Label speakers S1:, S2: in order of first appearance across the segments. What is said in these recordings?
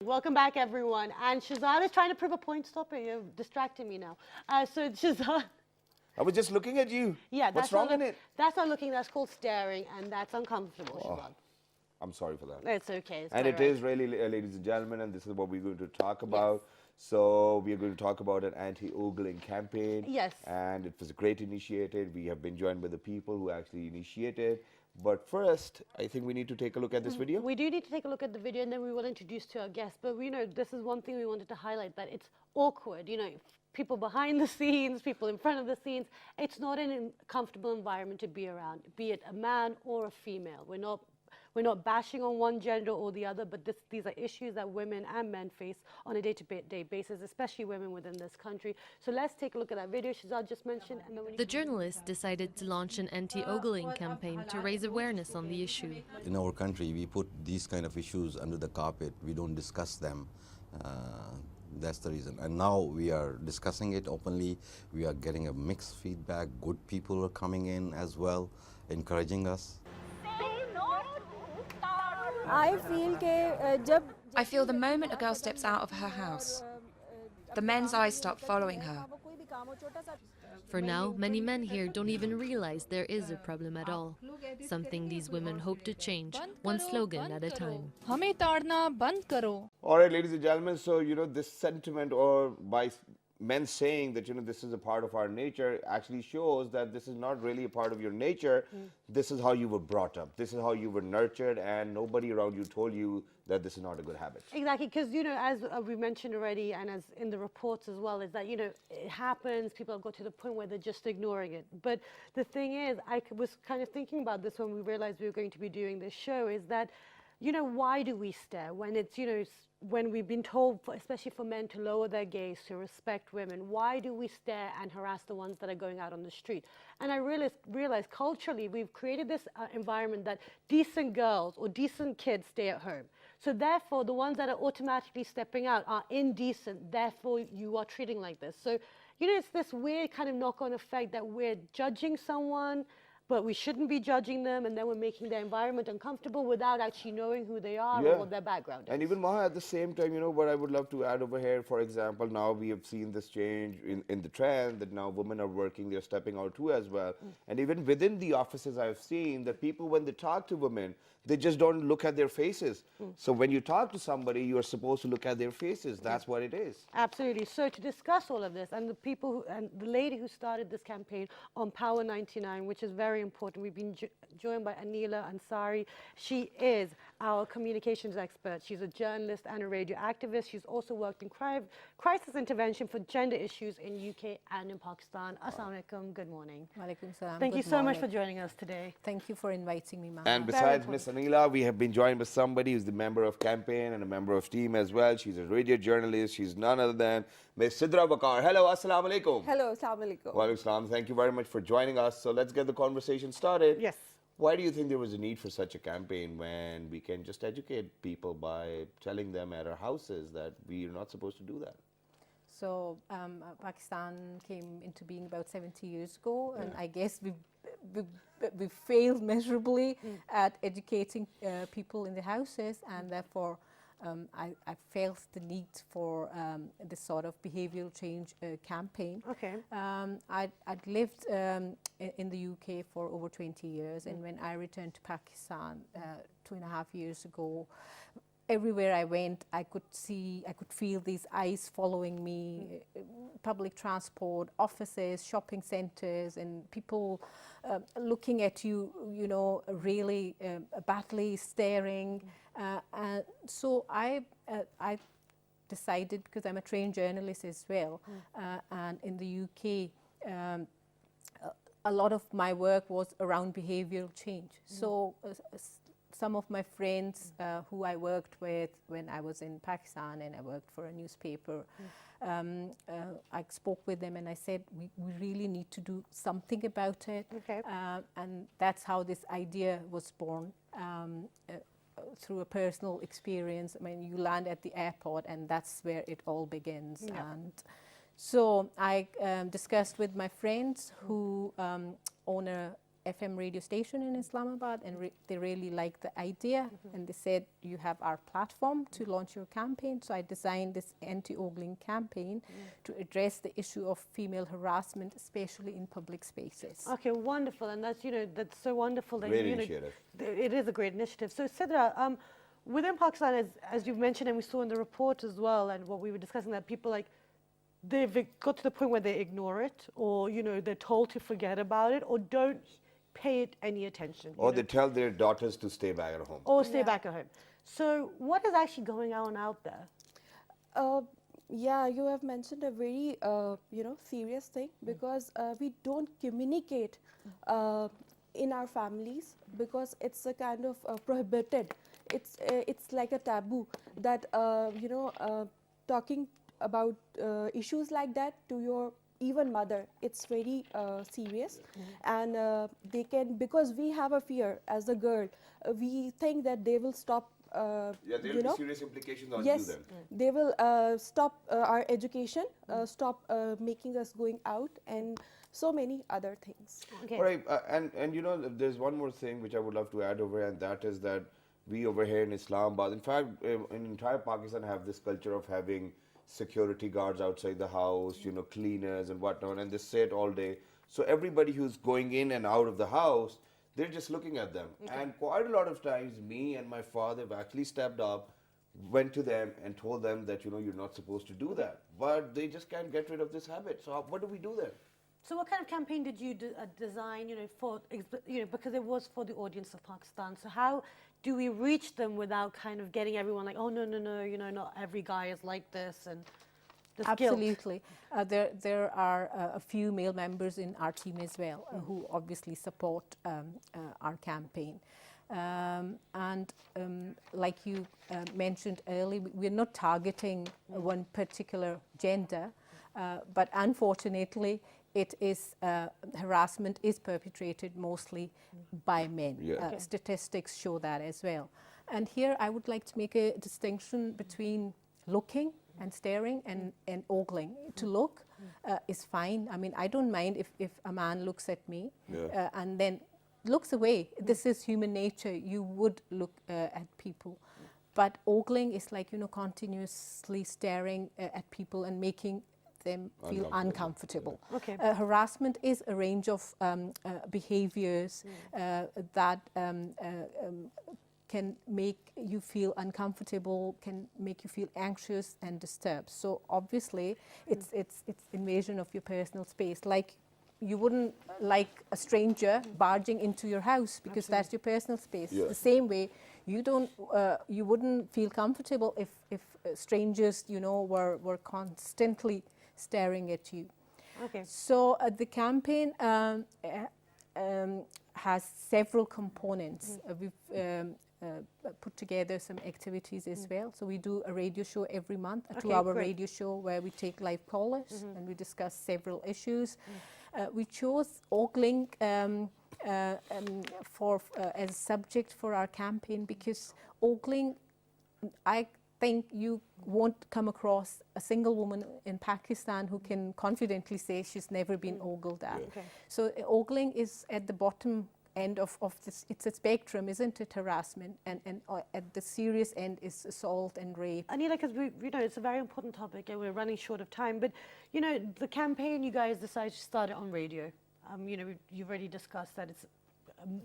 S1: Welcome back, everyone. And Shazad is trying to prove a point. Stop it. You're distracting me now. So Shazad,
S2: I was just looking at you.
S1: yeah,
S2: What's
S1: that's
S2: wrong
S1: not
S2: in it?
S1: that's not looking. That's called staring, and that's uncomfortable, Shazad.
S2: I'm sorry for that.
S1: It's okay. It's
S2: And
S1: quite
S2: it
S1: right.
S2: is really, ladies and gentlemen, and this is what we're going to talk
S1: Yes.
S2: about. So we are going to talk about an anti-ogling campaign.
S1: Yes.
S2: And it was a great initiative. We have been joined by the people who actually initiated. But first, I think we need to take a look at this video.
S1: We do need to take a look at the video, and then we will introduce to our guests. But this is one thing we wanted to highlight, that it's awkward. People behind the scenes, people in front of the scenes. It's not an comfortable environment to be around, be it a man or a female. We're not bashing on one gender or the other, but these are issues that women and men face on a day-to-day basis, especially women within this country. So let's take a look at that video Shazad just mentioned. And then
S3: The journalist decided to launch an anti-ogling campaign to raise awareness on the issue.
S4: In our country, we put these kind of issues under the carpet. We don't discuss them. That's the reason. And now we are discussing it openly. We are getting a mixed feedback. Good people are coming in as well, encouraging us.
S5: I feel the moment a girl steps out of her house, the men's eyes start following her.
S3: For now, many men here don't even realize there is a problem at all, something these women hope to change, one slogan at a time.
S6: हमें ताड़ना बंद करो.
S2: All right, ladies and gentlemen, so, this sentiment, or by men saying that, this is a part of our nature, actually shows that this is not really a part of your nature. This is how you were brought up. This is how you were nurtured, and nobody around you told you that this is not a good habit.
S1: Exactly, because, as we mentioned already, and as in the reports as well, is that, it happens, people have got to the point where they're just ignoring it. But the thing is, I was kind of thinking about this when we realized we were going to be doing this show, is that, why do we stare when it's, when we've been told, especially for men, to lower their gaze, to respect women? Why do we stare and harass the ones that are going out on the street? And I realized culturally, we've created this environment that decent girls or decent kids stay at home. So therefore, the ones that are automatically stepping out are indecent. Therefore, you are treating like this. So, it's this weird kind of knock-on effect that we're judging someone, but we shouldn't be judging them, and then we're making their environment uncomfortable without actually knowing who they are or what their background is.
S2: And even Maha, at the same time, what I would love to add over here, for example, now we have seen this change in the trend that now women are working, they're stepping out too as well. And even within the offices, I've seen that people, when they talk to women, they just don't look at their faces. So when you talk to somebody, you're supposed to look at their faces. That's what it is.
S1: Absolutely. So to discuss all of this, and the lady who started this campaign on Power 99, which is very important, we've been joined by Anila Ansari. She is our communications expert. She's a journalist and a radio activist. She's also worked in crisis intervention for gender issues in UK and in Pakistan. Assalamu alaikum. Good morning.
S7: Walaikum salam.
S1: Thank you
S7: Good
S1: so much
S7: morning.
S1: for joining us today.
S7: Thank you for inviting me, ma'am.
S2: And besides Miss Anila, we have been joined by somebody who's the member of campaign and a member of team as well. She's a radio journalist. She's none other than Miss Sidra Waqar. Hello, assalamu alaikum.
S8: Hello, assalamu alaikum.
S2: Wa alaikum salam. Thank you very much for joining us. So let's get the conversation started.
S1: Yes.
S2: Why do you think there was a need for such a campaign when we can just educate people by telling them at our houses that we are not supposed to do that?
S7: So Pakistan came into being about 70 years ago, and I guess we failed miserably at educating people in the houses, and therefore I felt the need for this sort of behavioral change campaign.
S1: Okay.
S7: I'd lived in the UK for over 20 years, and when I returned to Pakistan 2.5 years ago, everywhere I went, I could feel these eyes following me, public transport, offices, shopping centres, and people looking at you, really badly, staring. So I decided, because I'm a trained journalist as well, and in the UK, a lot of my work was around behavioural change. So some of my friends who I worked with when I was in Pakistan and I worked for a newspaper, I spoke with them and I said, we really need to do something about it.
S1: Okay.
S7: And that's how this idea was born. Through a personal experience. I mean, you land at the airport and that's where it all begins.
S1: Yeah.
S7: And so I discussed with my friends who own a FM radio station in Islamabad, and they really liked the idea, and they said, you have our platform to launch your campaign. So I designed this anti-ogling campaign to address the issue of female harassment, especially in public spaces.
S1: Okay, wonderful, and that's, you know, that's so wonderful that
S2: Great
S1: you know,
S2: initiative.
S1: it is a great initiative. So Sidra, within Pakistan, as you mentioned, and we saw in the report as well, and what we were discussing, that people like, they've got to the point where they ignore it, or, you know, they're told to forget about it, or don't pay it any attention.
S2: Or they tell their daughters to stay back at home.
S1: Or stay back at home. So what is actually going on out there?
S8: Yeah, you have mentioned a very, serious thing, because we don't communicate in our families, because it's a kind of prohibited. It's like a taboo that, talking about issues like that to your even mother, it's very serious. And they can, because we have a fear as a girl, we think that they will stop.
S2: Yeah, there will be serious implications on
S8: yes,
S2: you then.
S8: they will stop our education, stop making us going out, and so many other things.
S1: Okay.
S2: All right, and you know, there's one more thing which I would love to add over here, and that is that we over here in Islamabad, in fact, in entire Pakistan, have this culture of having security guards outside the house, you know, cleaners and whatnot, and they sit all day. So everybody who's going in and out of the house, they're just looking at them. And quite a lot of times, me and my father have actually stepped up, went to them and told them that, you know, you're not supposed to do that. But they just can't get rid of this habit. So what do we do then?
S1: So what kind of campaign did you design, you know, for, you know, because it was for the audience of Pakistan. So how do we reach them without kind of getting everyone like, oh, no, no, no, you know, not every guy is like this, and this guilt?
S7: Absolutely. There are a few male members in our team as well who obviously support our campaign. Like you mentioned earlier, we're not targeting one particular gender, but unfortunately, it is harassment is perpetrated mostly by men.
S2: Yeah.
S7: Statistics show that as well. And here I would like to make a distinction between looking and staring and ogling. To look is fine. I mean, I don't mind if a man looks at me and then looks away. This is human nature. You would look at people. But ogling is like, you know, continuously staring at people and making them feel uncomfortable.
S1: Okay.
S7: Harassment is a range of behaviors that can make you feel uncomfortable, can make you feel anxious and disturbed. So obviously, it's invasion of your personal space. Like, you wouldn't like a stranger barging into your house because that's your personal space.
S2: Yeah.
S7: The same way, you wouldn't feel comfortable if strangers, you know, were constantly staring at you.
S1: Okay.
S7: So the campaign has several components. We've put together some activities as well. So we do a radio show every month, a 2-hour radio show where we take live callers and we discuss several issues. We chose ogling as a subject for our campaign because ogling, I think you won't come across a single woman in Pakistan who can confidently say she's never been ogled at.
S1: Okay.
S7: So ogling is at the bottom end of this. It's a spectrum, isn't it, harassment? And at the serious end is assault and rape.
S1: Anila, because you know, it's a very important topic and we're running short of time, but you know, the campaign you guys decided to start it on radio. You know, you've already discussed that it's a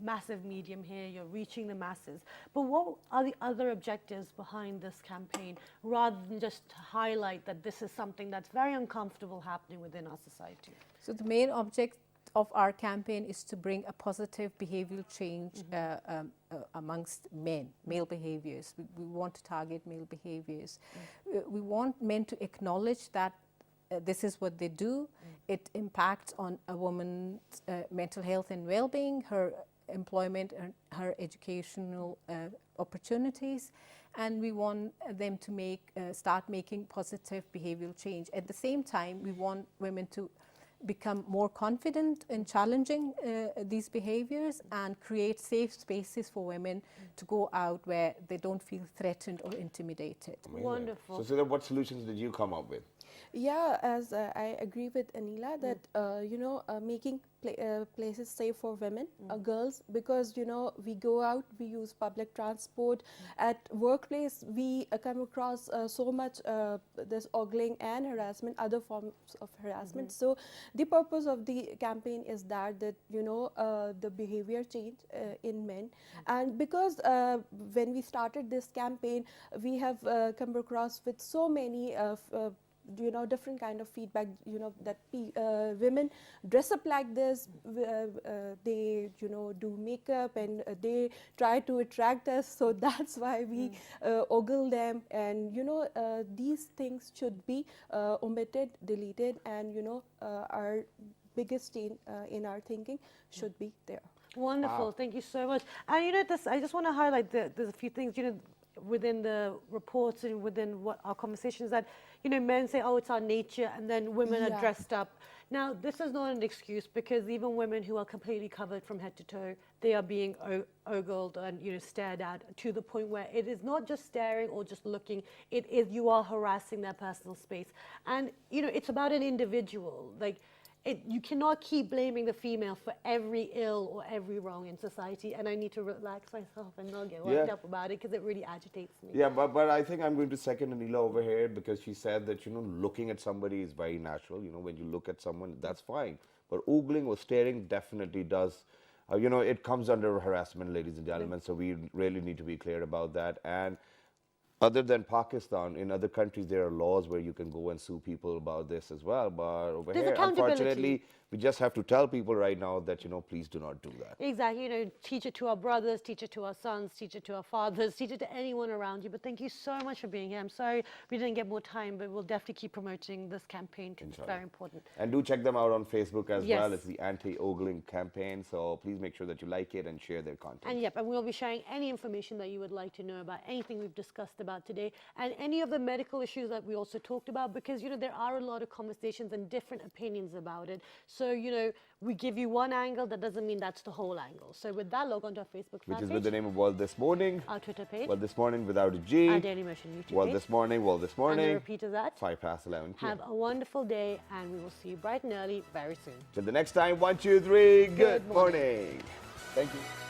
S1: massive medium here, you're reaching the masses. But what are the other objectives behind this campaign, rather than just to highlight that this is something that's very uncomfortable happening within our society?
S7: So the main object of our campaign is to bring a positive behavioral change amongst men, male behaviors. We want to target male behaviors. We want men to acknowledge that this is what they do. It impacts on a woman's mental health and well-being, her employment, and her educational opportunities, and we want them to start making positive behavioral change. At the same time, we want women to become more confident in challenging these behaviors and create safe spaces for women to go out where they don't feel threatened or intimidated.
S2: Amazing.
S1: Wonderful.
S2: So what solutions did you come up with?
S8: Yeah, as I agree with Anila that making places safe for women, girls, because you know we go out, we use public transport. At workplace, we come across so much this ogling and harassment, other forms of harassment. So the purpose of the campaign is that you know the behavior change in men, and because when we started this campaign, we have come across with so many you know different kind of feedback, you know, that women dress up like this, they you know do makeup, and they try to attract us, so that's why we ogle them, and you know these things should be omitted, deleted, and you know our biggest change in our thinking should be there.
S1: Wonderful.
S2: Wow.
S1: Thank you so much. And you know, I just want to highlight that there's a few things, you know, within the reports and within what our conversations, that, you know, men say, oh, it's our nature, and then women are dressed up. Now, this is not an excuse, because even women who are completely covered from head to toe, they are being ogled and, you know, stared at, to the point where it is not just staring or just looking, it is, you are harassing their personal space. And, you know, it's about an individual. Like, you cannot keep blaming the female for every ill or every wrong in society, and I need to relax myself and not get worked up about it, because it really agitates me.
S2: Yeah, but I think I'm going to second Anila over here, because she said that, you know, looking at somebody is very natural. You know, when you look at someone, that's fine. But ogling or staring definitely does, you know, it comes under harassment, ladies and gentlemen, so we really need to be clear about that. And other than Pakistan, in other countries, there are laws where you can go and sue people about this as well. But over
S1: There's
S2: here,
S1: accountability.
S2: unfortunately, we just have to tell people right now that, you know, please do not do that.
S1: Exactly. You know, teach it to our brothers, teach it to our sons, teach it to our fathers, teach it to anyone around you. But thank you so much for being here. I'm sorry we didn't get more time, but we'll definitely keep promoting this campaign, because it's very important.
S2: And do check them out on Facebook as
S1: Yes.
S2: well. It's the anti-ogling campaign. So please make sure that you like it and share their content.
S1: And yep, and we'll be sharing any information that you would like to know about anything we've discussed about today, and any of the medical issues that we also talked about, because, you know, there are a lot of conversations and different opinions about it. So, you know, we give you one angle, that doesn't mean that's the whole angle. So with that, log on to our Facebook
S2: Which
S1: fan
S2: is
S1: page,
S2: with the name of World This Morning.
S1: our Twitter page,
S2: World This Morning without a G.
S1: our Daily Motion YouTube
S2: World
S1: page.
S2: This Morning, World This
S1: And the
S2: Morning.
S1: repeat of that.
S2: 11 p.m.
S1: Have a wonderful day, and we will see you bright and early very soon.
S2: Till the next time, 1, 2, 3, good
S1: Good morning.
S2: morning. Thank you.